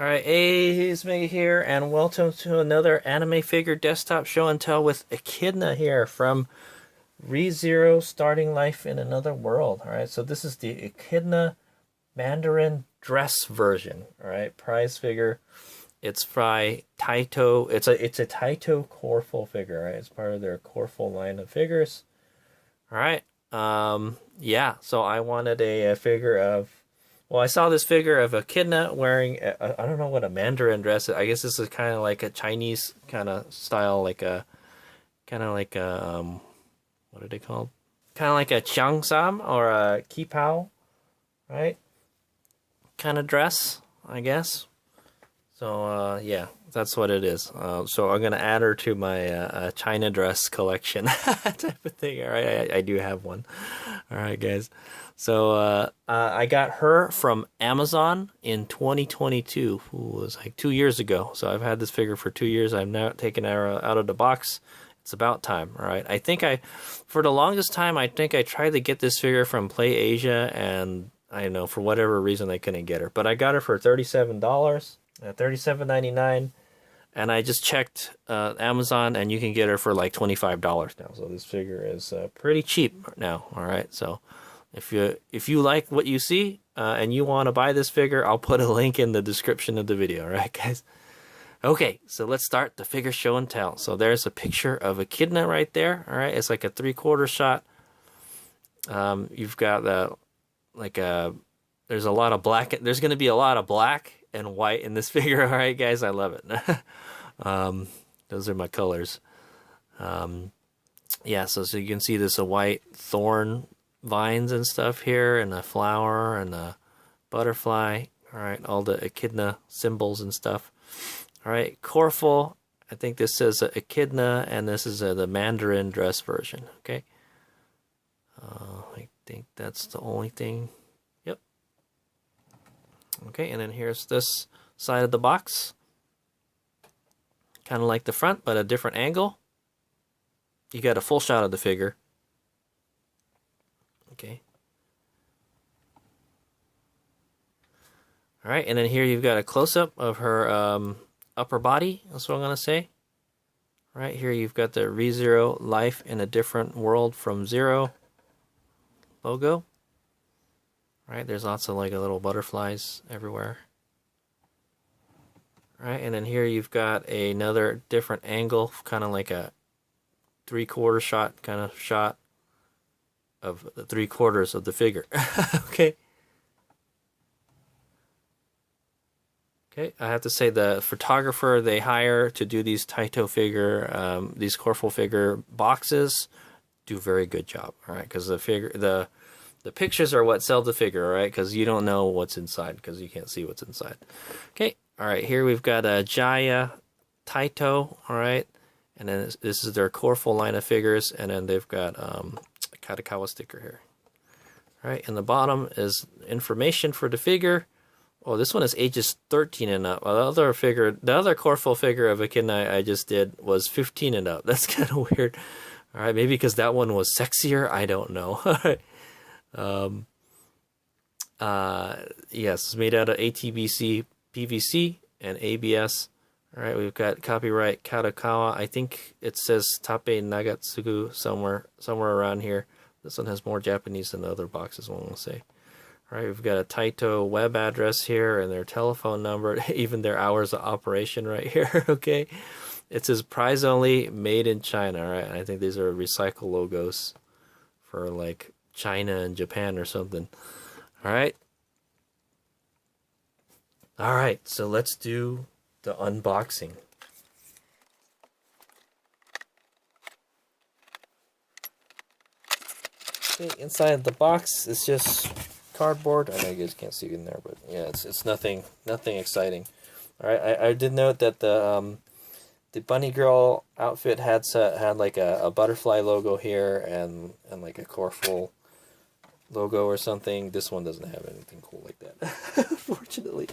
Alright, hey, it's Mega here, and welcome to another anime figure desktop show and tell with Echidna here from ReZero Starting Life in Another World. Alright, so this is the Echidna Mandarin dress version. Alright, prize figure. It's by Taito. It's a Taito Coreful figure, right? It's part of their Coreful line of figures. Alright. Yeah, so I wanted a figure of. Well, I saw this figure of Echidna wearing, I don't know what a Mandarin dress is. I guess this is kind of like a Chinese kind of style, kind of like a, what are they called? Kind of like a Cheongsam or a Kipao, right? Kind of dress, I guess. So, yeah, that's what it is. So I'm going to add her to my China dress collection type of thing. All right, I do have one. All right, guys. So I got her from Amazon in 2022. It was like 2 years ago. So I've had this figure for 2 years. I've now taken her out of the box. It's about time, all right? For the longest time, I think I tried to get this figure from Play Asia, and I don't know, for whatever reason, I couldn't get her. But I got her for $37, $37.99. And I just checked Amazon, and you can get her for like $25 now. So this figure is pretty cheap now, all right? So if you like what you see and you want to buy this figure, I'll put a link in the description of the video, all right, guys? Okay, so let's start the figure show and tell. So there's a picture of Echidna right there, all right? It's like a 3/4 shot. You've got there's a lot of black. There's going to be a lot of black and white in this figure, all right, guys? I love it. Those are my colors. Yeah, so you can see this a white thorn vines and stuff here, and a flower and a butterfly. All right, all the Echidna symbols and stuff. All right, Coreful. I think this says Echidna, and this is the Mandarin dress version. Okay. I think that's the only thing. Yep. Okay, and then here's this side of the box. Kind of like the front, but a different angle. You got a full shot of the figure. Okay. All right, and then here you've got a close-up of her upper body. That's what I'm going to say. All right, here you've got the ReZero Life in a Different World from Zero logo. All right, there's lots of like little butterflies everywhere. All right, and then here you've got another different angle, kind of like a 3/4 shot kind of shot of the 3/4 of the figure. Okay. Okay, I have to say the photographer they hire to do these Taito figure, these Coreful figure boxes, do a very good job. All right, because the pictures are what sell the figure, all right? Because you don't know what's inside because you can't see what's inside. Okay, all right, here we've got a Jaya Taito, all right, and then this is their Coreful line of figures, and then they've got a Katakawa sticker here. All right, and the bottom is information for the figure. Oh, this one is ages 13 and up. Well, the other Coreful figure of Echidna I just did was 15 and up. That's kind of weird. All right, maybe because that one was sexier. I don't know. All right. Yes, it's made out of ATBC, PVC, and ABS. All right, we've got copyright Katakawa. I think it says Tape Nagatsugu somewhere around here. This one has more Japanese than the other boxes, one will say. All right, we've got a Taito web address here and their telephone number, even their hours of operation right here, okay? It says prize only, made in China, all right? And I think these are recycle logos for like China and Japan or something. All right. All right, so let's do the unboxing. Okay, inside the box is just cardboard. I know you guys can't see it in there, but yeah, it's nothing exciting. All right, I did note that the bunny girl outfit had like a butterfly logo here and like a Coreful logo or something. This one doesn't have anything cool like that, unfortunately.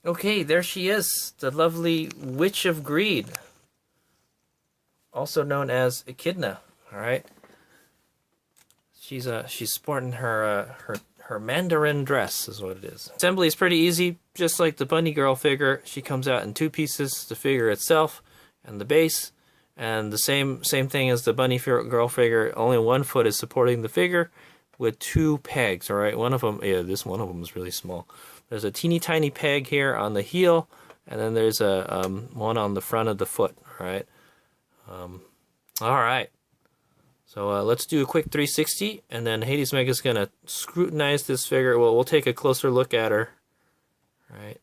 Okay, there she is, the lovely Witch of Greed, also known as Echidna. All right, she's sporting her Mandarin dress, is what it is. Assembly is pretty easy, just like the bunny girl figure. She comes out in two pieces: the figure itself and the base. And the same thing as the bunny girl figure. Only one foot is supporting the figure, with two pegs. All right, one of them, yeah, this one of them is really small. There's a teeny tiny peg here on the heel, and then there's a one on the front of the foot. All right. All right. So let's do a quick 360, and then Hades Mega's gonna scrutinize this figure. Well, we'll take a closer look at her. All right.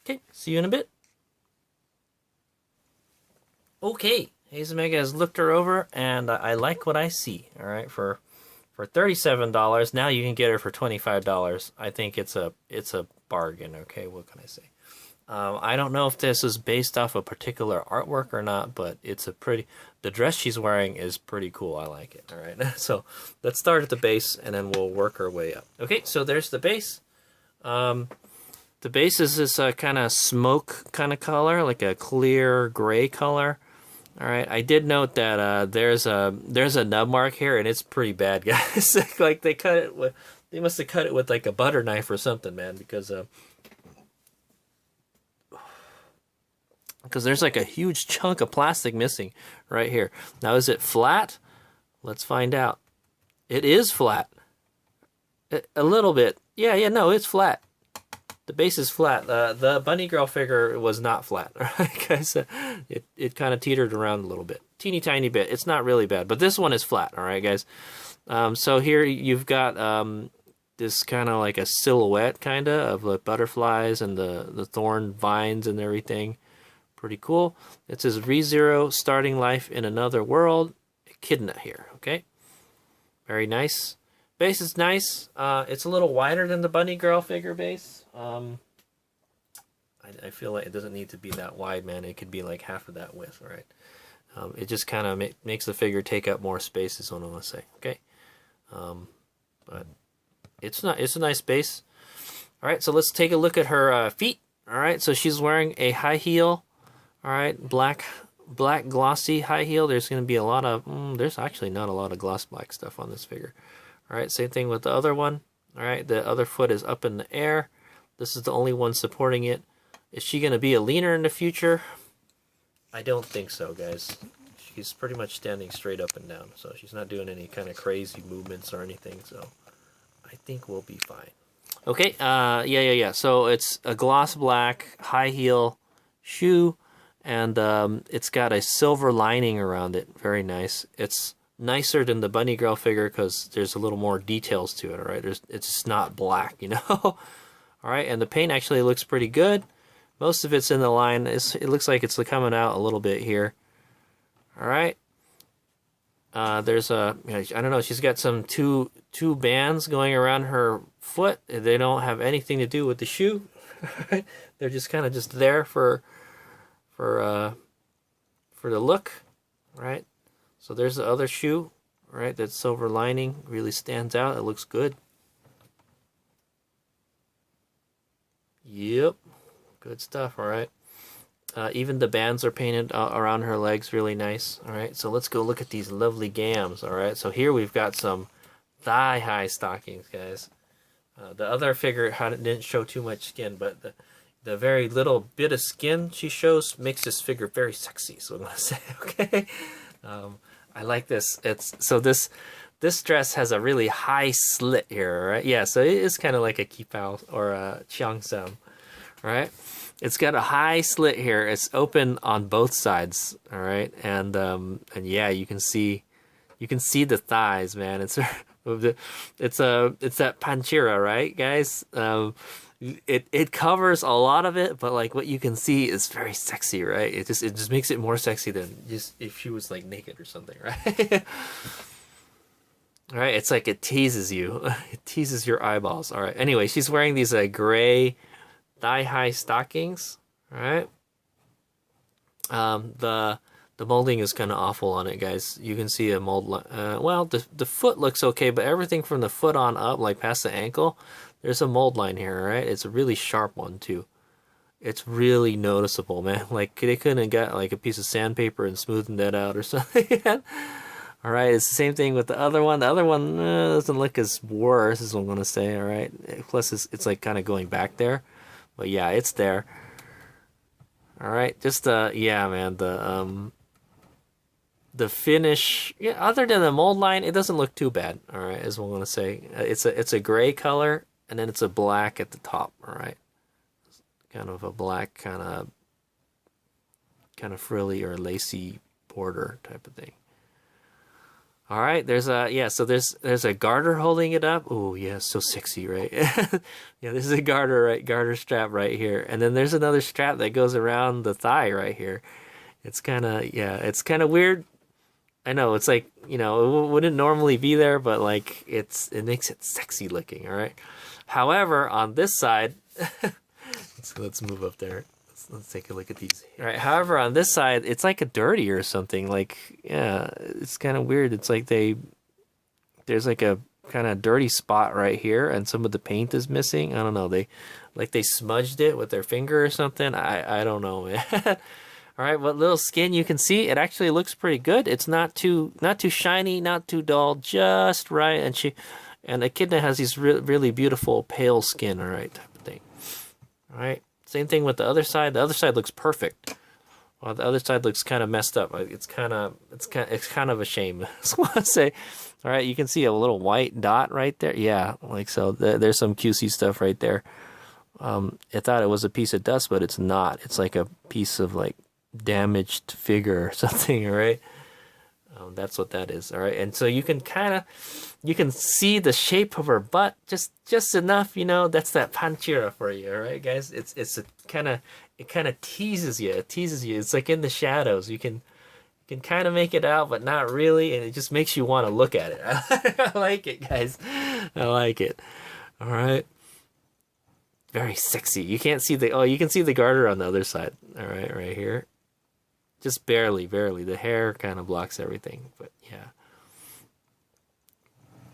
Okay, see you in a bit. Okay, Hades Mega has looked her over, and I like what I see. All right, for $37, now you can get her for $25. I think it's a bargain. Okay, what can I say? I don't know if this is based off a particular artwork or not, but it's a pretty. The dress she's wearing is pretty cool. I like it. All right, so let's start at the base, and then we'll work our way up. Okay, so there's the base. The base is this kind of smoke kind of color, like a clear gray color. All right, I did note that there's a nub mark here, and it's pretty bad, guys. Like they must have cut it with like a butter knife or something, man, because there's like a huge chunk of plastic missing right here. Now, is it flat? Let's find out. It is flat. A little bit. Yeah, no, it's flat. The base is flat. The bunny girl figure was not flat. Right, guys? It kind of teetered around a little bit. Teeny tiny bit. It's not really bad. But this one is flat. All right, guys? So here you've got this kind of like a silhouette kind of the butterflies and the thorn vines and everything. Pretty cool. It says ReZero starting life in another world. Echidna here. Okay? Very nice. Base is nice. It's a little wider than the bunny girl figure base. I feel like it doesn't need to be that wide, man. It could be like half of that width, right? It just kind of makes the figure take up more space, is what I want to say. Okay, but it's a nice base. All right, so let's take a look at her feet. All right, so she's wearing a high heel. All right, black glossy high heel. There's going to be a lot of there's actually not a lot of gloss black stuff on this figure. All right, same thing with the other one. All right, the other foot is up in the air. This is the only one supporting it. Is she going to be a leaner in the future? I don't think so, guys. She's pretty much standing straight up and down, so she's not doing any kind of crazy movements or anything, so I think we'll be fine. Okay, yeah. So it's a gloss black high heel shoe, and it's got a silver lining around it. Very nice. It's nicer than the bunny girl figure because there's a little more details to it. All right, it's just not black, you know. All right, and the paint actually looks pretty good. Most of it's in the line. It looks like it's coming out a little bit here. All right. There's I don't know. She's got some two bands going around her foot. They don't have anything to do with the shoe. They're just kind of just there for the look, right? So there's the other shoe, right? That silver lining really stands out. It looks good. Yep, good stuff. All right. Even the bands are painted around her legs, really nice. All right, so let's go look at these lovely gams. All right, so here we've got some thigh-high stockings, guys. The other figure didn't show too much skin, but the very little bit of skin she shows makes this figure very sexy. So I'm gonna say, okay. I like this. This dress has a really high slit here, right? Yeah, so it is kind of like a kipao or a cheongsam, right? It's got a high slit here. It's open on both sides, all right? And yeah, you can see the thighs, man. It's that panchira, right, guys? It covers a lot of it, but like what you can see is very sexy, right? It just makes it more sexy than just if she was like naked or something, right? All right, it's like it teases you. It teases your eyeballs. All right. Anyway, she's wearing these gray thigh-high stockings. All right. The molding is kind of awful on it, guys. You can see a mold. Well, the foot looks okay, but everything from the foot on up, like past the ankle, there's a mold line here. Right? It's a really sharp one too. It's really noticeable, man. Like they couldn't have got like a piece of sandpaper and smoothed that out or something. All right, it's the same thing with the other one. The other one doesn't look as worse, is what I'm gonna say. All right. Plus, it's like kind of going back there, but yeah, it's there. All right, just yeah, man, the finish, yeah, other than the mold line, it doesn't look too bad. All right, is what I'm gonna say. It's a gray color, and then it's a black at the top. All right, kind of a black, kind of frilly or lacy border type of thing. All right, there's a yeah, so there's a garter holding it up. Oh yeah, so sexy, right? Yeah, this is a garter strap right here, and then there's another strap that goes around the thigh right here. It's kind of it's kind of weird. I know it's like it wouldn't normally be there, but like it makes it sexy looking. All right. However, on this side, let's move up there. Let's take a look at these. All right. However, on this side, it's like a dirty or something. Like, yeah, it's kind of weird. It's like there's like a kind of dirty spot right here, and some of the paint is missing. I don't know. They smudged it with their finger or something. I don't know, man. All right. What little skin you can see, it actually looks pretty good. It's not too shiny, not too dull, just right. And Echidna has these really beautiful pale skin. All right, type of thing. All right. Same thing with the other side. The other side looks perfect, while the other side looks kind of messed up. It's kind of a shame. That's what I say. All right, you can see a little white dot right there. Yeah, like so. There's some QC stuff right there. I thought it was a piece of dust, but it's not. It's like a piece of like damaged figure or something. All right. That's what that is. All right, and so you can see the shape of her butt just enough. That's that panchira for you. All right, guys. It kind of teases you. It teases you. It's like in the shadows. You can kind of make it out, but not really, and it just makes you want to look at it. I like it, guys. I like it. All right. Very sexy. You can't see you can see the garter on the other side. All right, right here. Just barely. The hair kind of blocks everything, but yeah.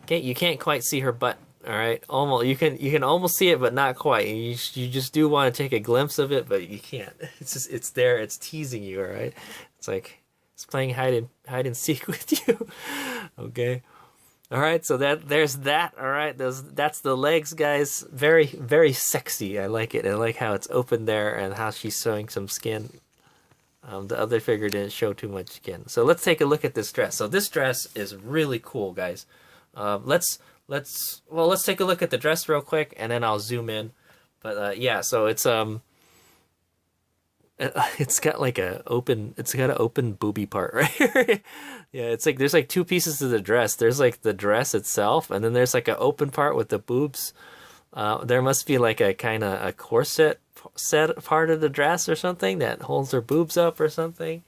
Okay, you can't quite see her butt. All right, almost. You can almost see it, but not quite. You just do want to take a glimpse of it, but you can't. It's there. It's teasing you. All right. It's like it's playing hide and seek with you. Okay. All right. So there's that. All right. That's the legs, guys. Very very sexy. I like it. I like how it's open there and how she's showing some skin. The other figure didn't show too much skin. So let's take a look at this dress. So this dress is really cool, guys. Let's take a look at the dress real quick, and then I'll zoom in. But yeah, so it's got like an open booby part right here. Yeah, it's like there's like two pieces to the dress. There's like the dress itself, and then there's like an open part with the boobs. There must be like a kind of a corset set part of the dress or something that holds her boobs up or something.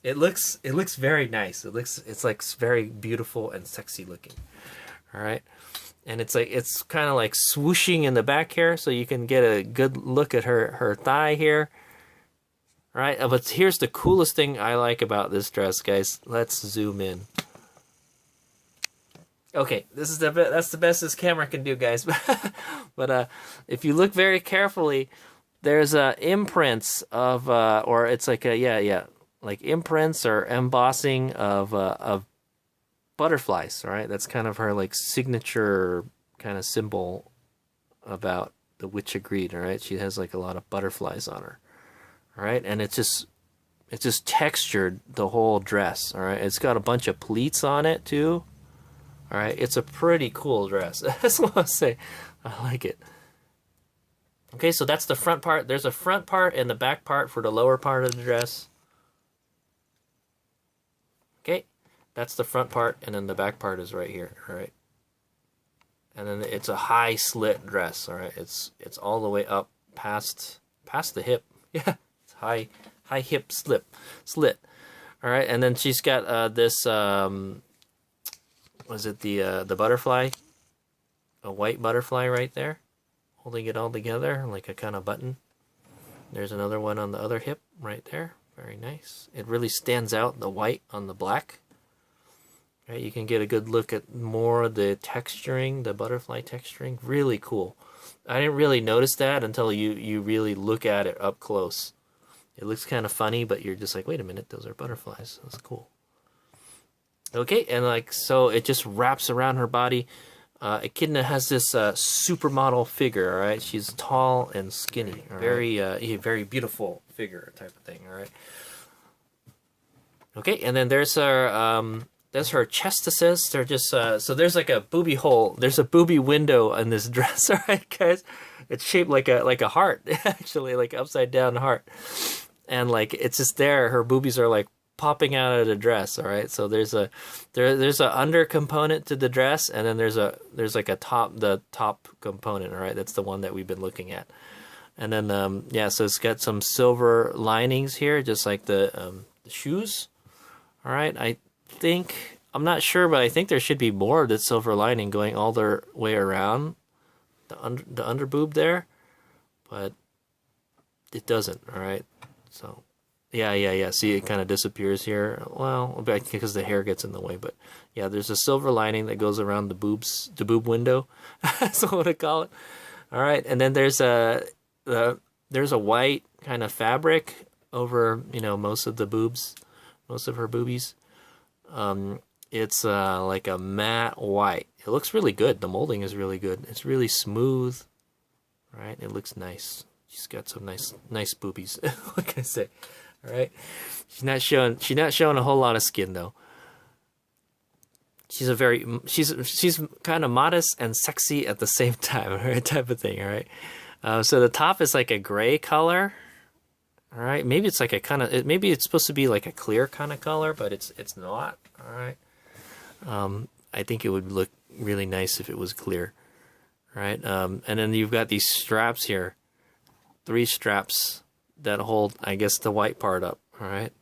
It looks very nice. It's like very beautiful and sexy looking. All right. And it's kind of like swooshing in the back here, so you can get a good look at her thigh here. All right. But here's the coolest thing I like about this dress, guys. Let's zoom in. Okay, that's the best this camera can do, guys. But if you look very carefully, there's imprints of or it's like like imprints or embossing of butterflies. All right, that's kind of her like signature kind of symbol about the witch agreed. All right, she has like a lot of butterflies on her. All right, and it's just textured the whole dress. All right, it's got a bunch of pleats on it too. All right, it's a pretty cool dress. That's what I say. I like it. Okay, so that's the front part. There's a front part and the back part for the lower part of the dress. Okay, that's the front part, and then the back part is right here. All right, and then it's a high slit dress. All right, it's all the way up past the hip. Yeah, it's high hip slit. All right, and then she's got this. Was it the butterfly? A white butterfly right there, holding it all together like a kind of button. There's another one on the other hip right there. Very nice. It really stands out, the white on the black. Right, you can get a good look at more of the texturing, the butterfly texturing. Really cool. I didn't really notice that until you really look at it up close. It looks kind of funny, but you're just like, wait a minute, those are butterflies. That's cool. Okay, and like, so it just wraps around her body. Echidna has this supermodel figure, all right? She's tall and skinny. Right? Very beautiful figure type of thing, all right? Okay, and then there's her chestises. They're just, so there's like a booby hole. There's a booby window in this dress, all right, guys? It's shaped like a heart, actually, like upside down heart. And like, it's just there. Her boobies are like popping out of the dress, all right? So there's a under component to the dress, and then there's like the top component, all right? That's the one that we've been looking at. And then yeah, so it's got some silver linings here, just like the shoes. All right, I'm not sure, but I think there should be more of the silver lining going all the way around the under boob there, but it doesn't. All right, so yeah. See, it kind of disappears here. Well, because the hair gets in the way, but yeah, there's a silver lining that goes around the boob window. That's what I call it. All right, and then there's a white kind of fabric over most of the boobs. Most of her boobies. It's like a matte white. It looks really good. The molding is really good. It's really smooth. Right? It looks nice. She's got some nice boobies. What can I say? All right. She's not showing a whole lot of skin though. She's kind of modest and sexy at the same time, right? Type of thing. All right. So the top is like a gray color. All right, maybe it's like a kind of, maybe it's supposed to be like a clear kind of color, but it's not. All right. I think it would look really nice if it was clear. Right. And then you've got these straps here, 3 straps that hold, I guess, the white part up. All right.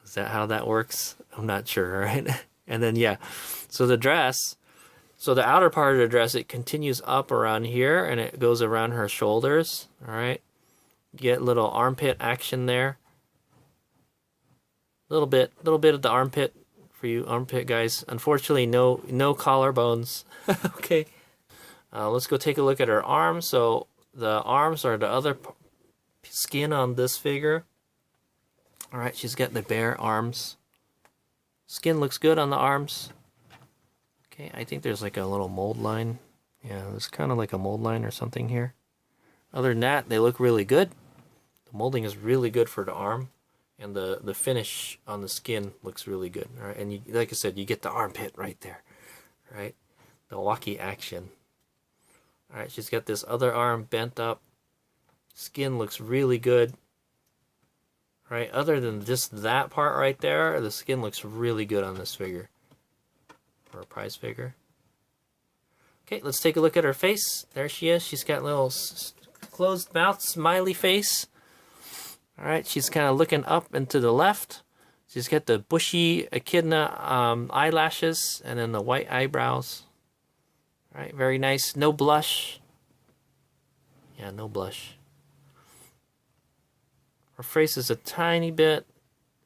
Is that how that works? I'm not sure. All right. And then, yeah. So the outer part of the dress, it continues up around here and it goes around her shoulders. All right. Get little armpit action there. Little bit of the armpit for you armpit guys. Unfortunately, no collarbones. Okay. Let's go take a look at her arms. So the arms are the other skin on this figure. All right, she's got the bare arms. Skin looks good on the arms. Okay, I think there's like a little mold line. Yeah, there's kind of like a mold line or something here. Other than that, they look really good. The molding is really good for the arm, and the finish on the skin looks really good. All right, and like I said, you get the armpit right there, right? The walkie action. All right, she's got this other arm bent up. Skin looks really good. All right, other than just that part right there, the skin looks really good on this figure, or a prize figure. Okay, let's take a look at her face. There she is. She's got a little closed mouth, smiley face. All right, she's kind of looking up and to the left. She's got the bushy echidna eyelashes and then the white eyebrows. All right, very nice. No blush. Yeah, no blush. Her face is a tiny bit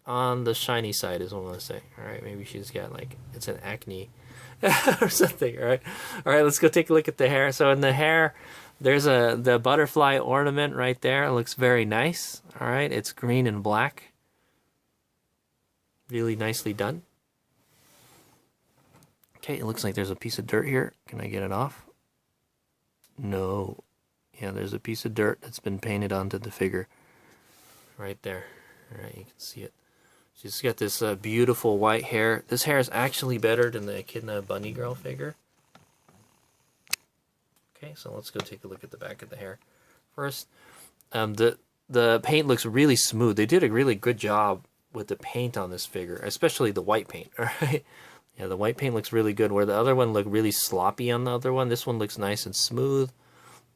on the shiny side, is what I want to say. All right, maybe she's got like, it's an acne or something. All right, let's go take a look at the hair. So in the hair, there's the butterfly ornament right there. It looks very nice. All right, it's green and black. Really nicely done. Okay, it looks like there's a piece of dirt here. Can I get it off? No. Yeah, there's a piece of dirt that's been painted onto the figure. Right there. All right, you can see it. She's got this beautiful white hair. This hair is actually better than the Echidna Bunny Girl figure. Okay, so let's go take a look at the back of the hair. First, the paint looks really smooth. They did a really good job with the paint on this figure, especially the white paint. All right, yeah, the white paint looks really good. Where the other one looked really sloppy on the other one, this one looks nice and smooth.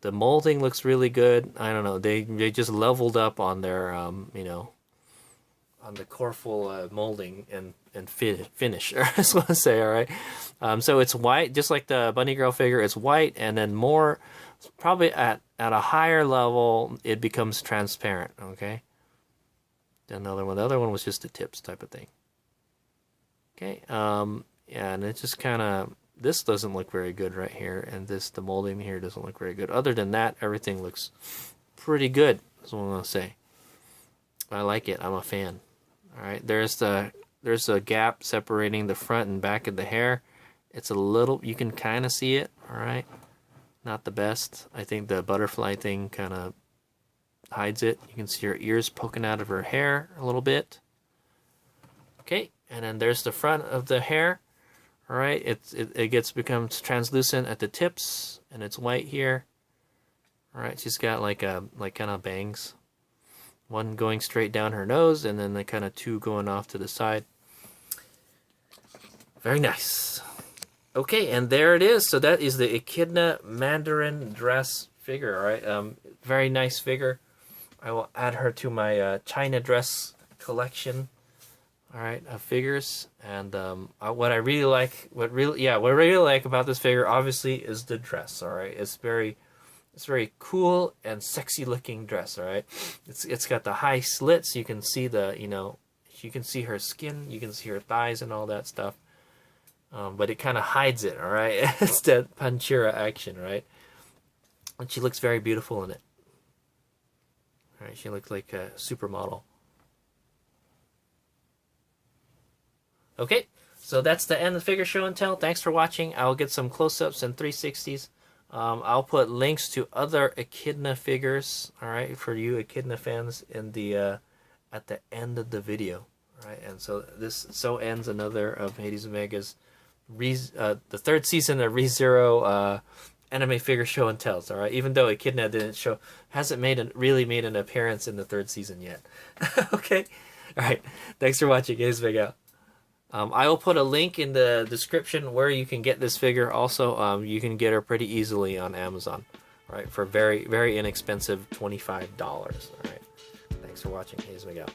The molding looks really good. I don't know. They just leveled up on their on the Coreful molding and finish. I just want to say, all right. So it's white, just like the Bunny Girl figure. It's white, and then more, probably at at a higher level, it becomes transparent, okay? Another one. The other one was just the tips type of thing. Okay, yeah, and it just kind of, this doesn't look very good right here, and the molding here doesn't look very good. Other than that, everything looks pretty good, is what I'm going to say. I like it. I'm a fan. All right, there's a gap separating the front and back of the hair. It's a little, you can kind of see it, all right? Not the best. I think the butterfly thing kind of hides it. You can see her ears poking out of her hair a little bit. Okay, and then there's the front of the hair. All right, it becomes translucent at the tips, and it's white here. All right, she's got like kind of bangs. One going straight down her nose, and then the kind of two going off to the side. Very nice. Okay, and there it is. So that is the Echidna Mandarin dress figure. All right, very nice figure. I will add her to my China dress collection. All right, of figures. And what I really like, what I really like about this figure, obviously, is the dress. All right, it's very cool and sexy looking dress. All right, it's got the high slits. You can see you can see her skin, you can see her thighs and all that stuff. But it kind of hides it. All right, it's that Panchira action, right? And she looks very beautiful in it. All right, she looks like a supermodel. Okay, so that's the end of the figure show and tell. Thanks for watching. I'll get some close-ups and 360s. I'll put links to other Echidna figures, all right, for you Echidna fans in the at the end of the video, all right? And so ends another of Hades Omega's the third season of ReZero anime figure show and tells, all right? Even though Echidna hasn't really made an appearance in the third season yet. Okay, all right. Thanks for watching. Hades Omega. I will put a link in the description where you can get this figure. Also, you can get her pretty easily on Amazon, right? For very, very inexpensive $25. All right. Thanks for watching. Hades Miguel.